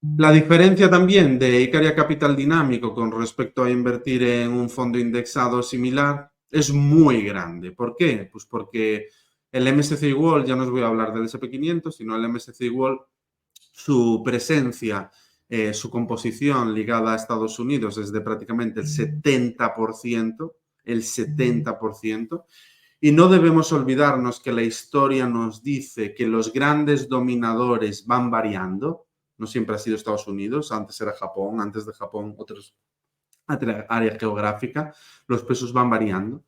La diferencia también de Icaria Capital Dinámico con respecto a invertir en un fondo indexado similar es muy grande. ¿Por qué? Pues porque el MSCI World, ya no os voy a hablar del SP500, sino el MSCI World, su presencia, su composición ligada a Estados Unidos es de prácticamente el 70%, el 70%. Y no debemos olvidarnos que la historia nos dice que los grandes dominadores van variando. No siempre ha sido Estados Unidos, antes era Japón, antes de Japón otra área geográfica, los pesos van variando.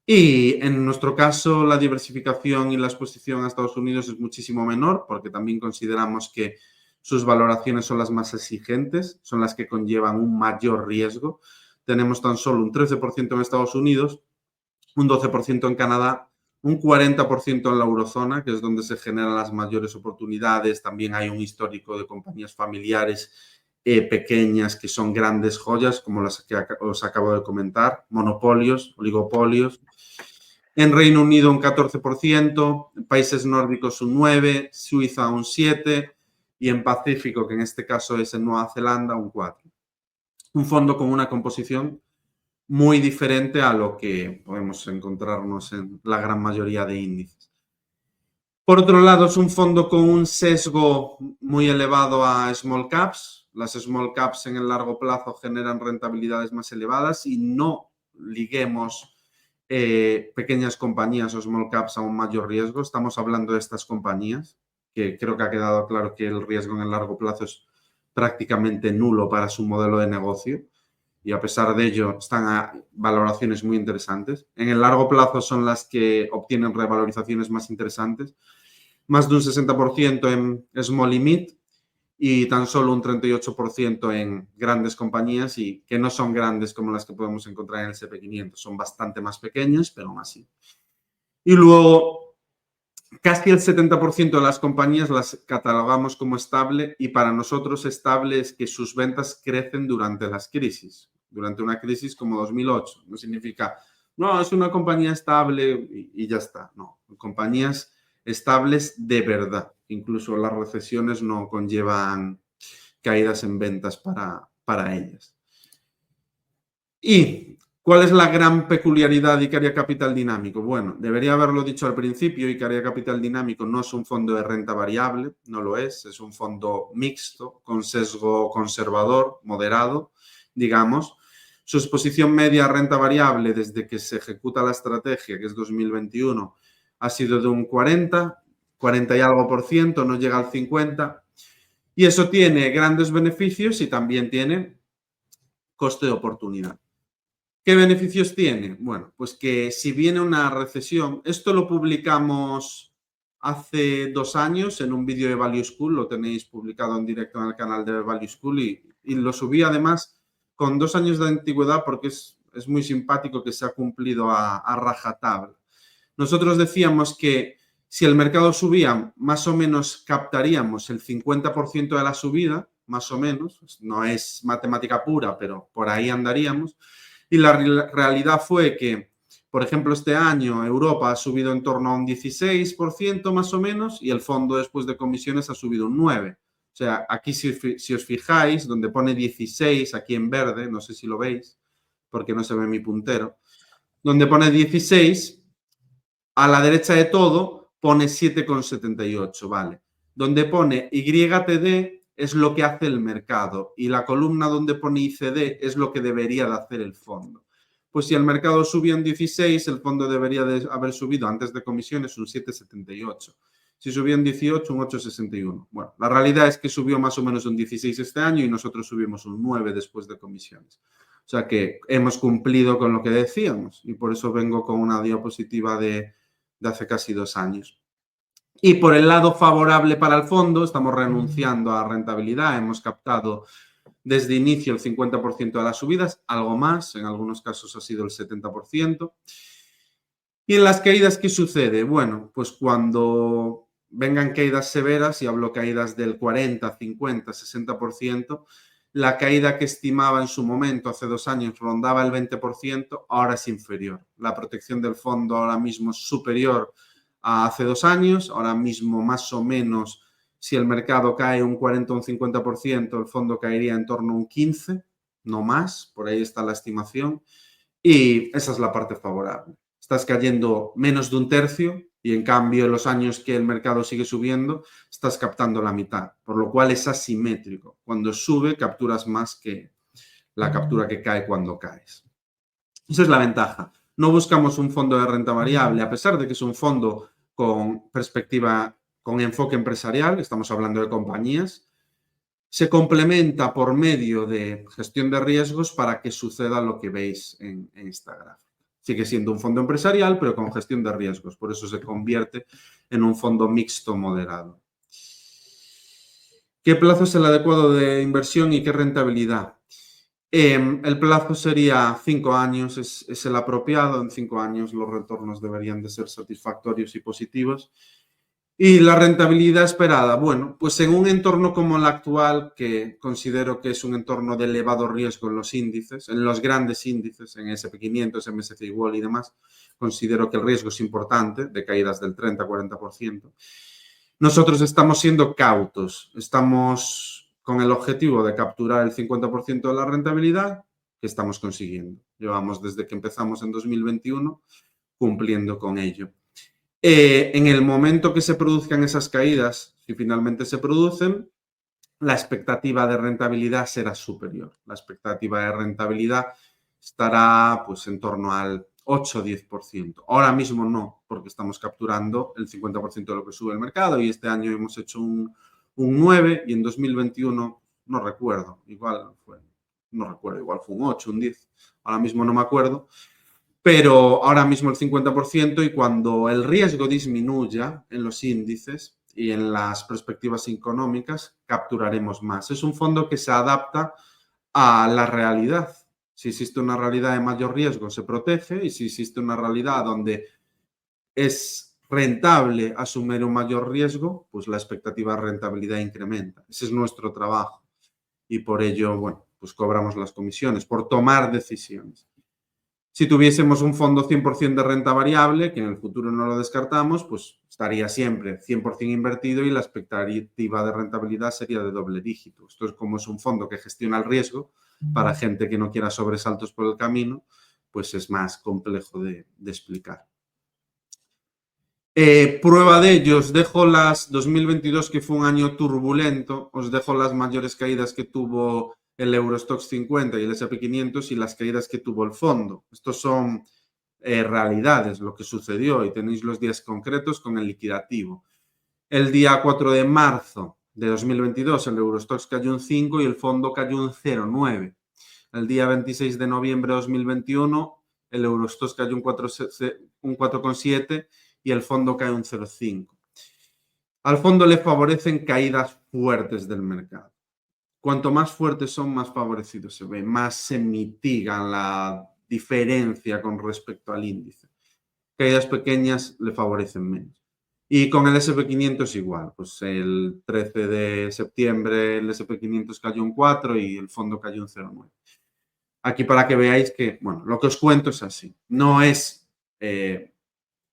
Y en nuestro caso la diversificación y la exposición a Estados Unidos es muchísimo menor porque también consideramos que sus valoraciones son las más exigentes, son las que conllevan un mayor riesgo. Tenemos tan solo un 13% en Estados Unidos, un 12% en Canadá, un 40% en la eurozona, que es donde se generan las mayores oportunidades. También hay un histórico de compañías familiares pequeñas que son grandes joyas, como las que os acabo de comentar, monopolios, oligopolios. En Reino Unido un 14%, países nórdicos un 9%, Suiza un 7% y en Pacífico, que en este caso es en Nueva Zelanda, un 4%. Un fondo con una composición muy diferente a lo que podemos encontrarnos en la gran mayoría de índices. Por otro lado, es un fondo con un sesgo muy elevado a small caps. Las small caps en el largo plazo generan rentabilidades más elevadas y no liguemos pequeñas compañías o small caps a un mayor riesgo. Estamos hablando de estas compañías, que creo que ha quedado claro que el riesgo en el largo plazo es prácticamente nulo para su modelo de negocio y a pesar de ello están a valoraciones muy interesantes. En el largo plazo son las que obtienen revalorizaciones más interesantes, más de un 60% en small y mid y tan solo un 38% en grandes compañías y que no son grandes como las que podemos encontrar en el SP500, son bastante más pequeñas, pero aún así. Y luego casi el 70% de las compañías las catalogamos como estable y para nosotros estable es que sus ventas crecen durante las crisis, durante una crisis como 2008. No significa, no, es una compañía estable y ya está. No, compañías estables de verdad. Incluso las recesiones no conllevan caídas en ventas para ellas. ¿Y cuál es la gran peculiaridad de Icaria Capital Dinámico? Bueno, debería haberlo dicho al principio, Icaria Capital Dinámico no es un fondo de renta variable, no lo es un fondo mixto, con sesgo conservador, moderado, digamos. Su exposición media a renta variable desde que se ejecuta la estrategia, que es 2021, ha sido de un 40 y algo por ciento, no llega al 50%, y eso tiene grandes beneficios y también tiene coste de oportunidad. ¿Qué beneficios tiene? Bueno, pues que si viene una recesión, esto lo publicamos hace 2 años en un vídeo de Value School, lo tenéis publicado en directo en el canal de Value School y lo subí además con 2 años de antigüedad porque es muy simpático que se ha cumplido a rajatabla. Nosotros decíamos que si el mercado subía, más o menos captaríamos el 50% de la subida, más o menos, no es matemática pura, pero por ahí andaríamos. Y la realidad fue que, por ejemplo, este año Europa ha subido en torno a un 16% más o menos y el fondo después de comisiones ha subido un 9%. O sea, aquí si os fijáis, donde pone 16, aquí en verde, no sé si lo veis, porque no se ve mi puntero, donde pone 16, a la derecha de todo pone 7,78, ¿vale? Donde pone YTD es lo que hace el mercado y la columna donde pone ICD es lo que debería de hacer el fondo. Pues si el mercado subió en 16, el fondo debería de haber subido antes de comisiones un 7,78. Si subió en 18, un 8,61. Bueno, la realidad es que subió más o menos un 16 este año y nosotros subimos un 9 después de comisiones. O sea que hemos cumplido con lo que decíamos y por eso vengo con una diapositiva de hace casi 2 años. Y por el lado favorable para el fondo, estamos renunciando a rentabilidad, hemos captado desde inicio el 50% de las subidas, algo más, en algunos casos ha sido el 70%. ¿Y en las caídas qué sucede? Bueno, pues cuando vengan caídas severas, y hablo caídas del 40, 50, 60%, la caída que estimaba en su momento, hace 2 años, rondaba el 20%, ahora es inferior. La protección del fondo ahora mismo es superior a hace 2 años, ahora mismo más o menos Si el mercado cae un 40 o un 50%, el fondo caería en torno a un 15%, no más, por ahí está la estimación. Y esa es la parte favorable. Estás cayendo menos de un tercio y en cambio en los años que el mercado sigue subiendo, estás captando la mitad, por lo cual es asimétrico. Cuando sube, capturas más que la captura que cae cuando caes. Esa es la ventaja. No buscamos un fondo de renta variable, a pesar de que es un fondo con perspectiva, con enfoque empresarial, estamos hablando de compañías, se complementa por medio de gestión de riesgos para que suceda lo que veis en esta gráfica. Sigue siendo un fondo empresarial, pero con gestión de riesgos. Por eso se convierte en un fondo mixto moderado. ¿Qué plazo es el adecuado de inversión y qué rentabilidad? El plazo sería 5 años, es el apropiado. En 5 años los retornos deberían de ser satisfactorios y positivos. Y la rentabilidad esperada, bueno, pues en un entorno como el actual, que considero que es un entorno de elevado riesgo en los índices, en los grandes índices, en S&P 500, MSCI World y demás, considero que el riesgo es importante, de caídas del 30-40%. Nosotros estamos siendo cautos, estamos con el objetivo de capturar el 50% de la rentabilidad que estamos consiguiendo. Llevamos desde que empezamos en 2021 cumpliendo con ello. En el momento que se produzcan esas caídas, si finalmente se producen, la expectativa de rentabilidad será superior. La expectativa de rentabilidad estará pues en torno al 8 o 10%. Ahora mismo no, porque estamos capturando el 50% de lo que sube el mercado y este año hemos hecho un 9 y en 2021 no recuerdo, igual fue un 8, un 10. Ahora mismo no me acuerdo. Pero ahora mismo el 50% y cuando el riesgo disminuya en los índices y en las perspectivas económicas, capturaremos más. Es un fondo que se adapta a la realidad. Si existe una realidad de mayor riesgo, se protege y si existe una realidad donde es rentable asumir un mayor riesgo, pues la expectativa de rentabilidad incrementa. Ese es nuestro trabajo y por ello, bueno, pues cobramos las comisiones por tomar decisiones. Si tuviésemos un fondo 100% de renta variable, que en el futuro no lo descartamos, pues estaría siempre 100% invertido y la expectativa de rentabilidad sería de doble dígito. Esto es como es un fondo que gestiona el riesgo para gente que no quiera sobresaltos por el camino, pues es más complejo de explicar. Prueba de ello, os dejo las 2022, que fue un año turbulento, os dejo las mayores caídas que tuvo el Eurostoxx 50 y el S&P 500 y las caídas que tuvo el fondo. Estos son realidades, lo que sucedió, y tenéis los días concretos con el liquidativo. El día 4 de marzo de 2022 el Eurostoxx cayó un 5 y el fondo cayó un 0,9. El día 26 de noviembre de 2021 el Eurostoxx cayó un 4,7 y el fondo cae un 0,5. Al fondo le favorecen caídas fuertes del mercado. Cuanto más fuertes son, más favorecidos se ven, más se mitigan la diferencia con respecto al índice. Caídas pequeñas le favorecen menos. Y con el S&P 500 igual, pues el 13 de septiembre el S&P 500 cayó un 4 y el fondo cayó un 0,9. Aquí para que veáis que, bueno, lo que os cuento es así. No es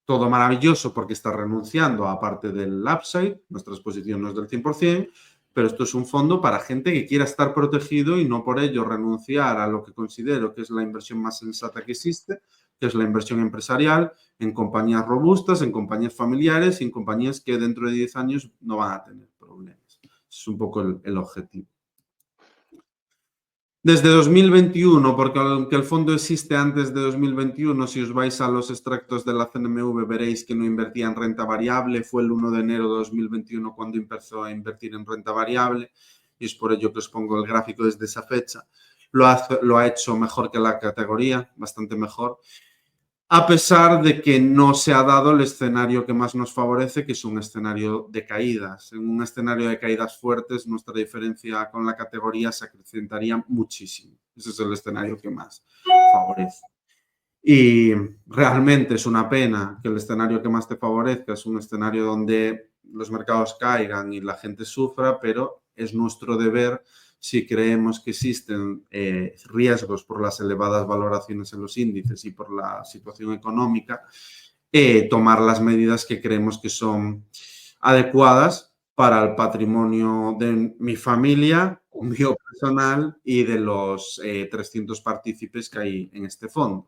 todo maravilloso porque está renunciando a parte del upside, nuestra exposición no es del 100%, pero esto es un fondo para gente que quiera estar protegido y no por ello renunciar a lo que considero que es la inversión más sensata que existe, que es la inversión empresarial en compañías robustas, en compañías familiares y en compañías que dentro de 10 años no van a tener problemas. Es un poco el objetivo. Desde 2021, porque aunque el fondo existe antes de 2021, si os vais a los extractos de la CNMV veréis que no invertía en renta variable. Fue el 1 de enero de 2021 cuando empezó a invertir en renta variable y es por ello que os pongo el gráfico desde esa fecha. Lo ha hecho mejor que la categoría, bastante mejor, a pesar de que no se ha dado el escenario que más nos favorece, que es un escenario de caídas. En un escenario de caídas fuertes, nuestra diferencia con la categoría se acrecentaría muchísimo. Ese es el escenario que más favorece. Y realmente es una pena que el escenario que más te favorezca es un escenario donde los mercados caigan y la gente sufra, pero es nuestro deber, si creemos que existen riesgos por las elevadas valoraciones en los índices y por la situación económica, tomar las medidas que creemos que son adecuadas para el patrimonio de mi familia, mío personal y de los 300 partícipes que hay en este fondo.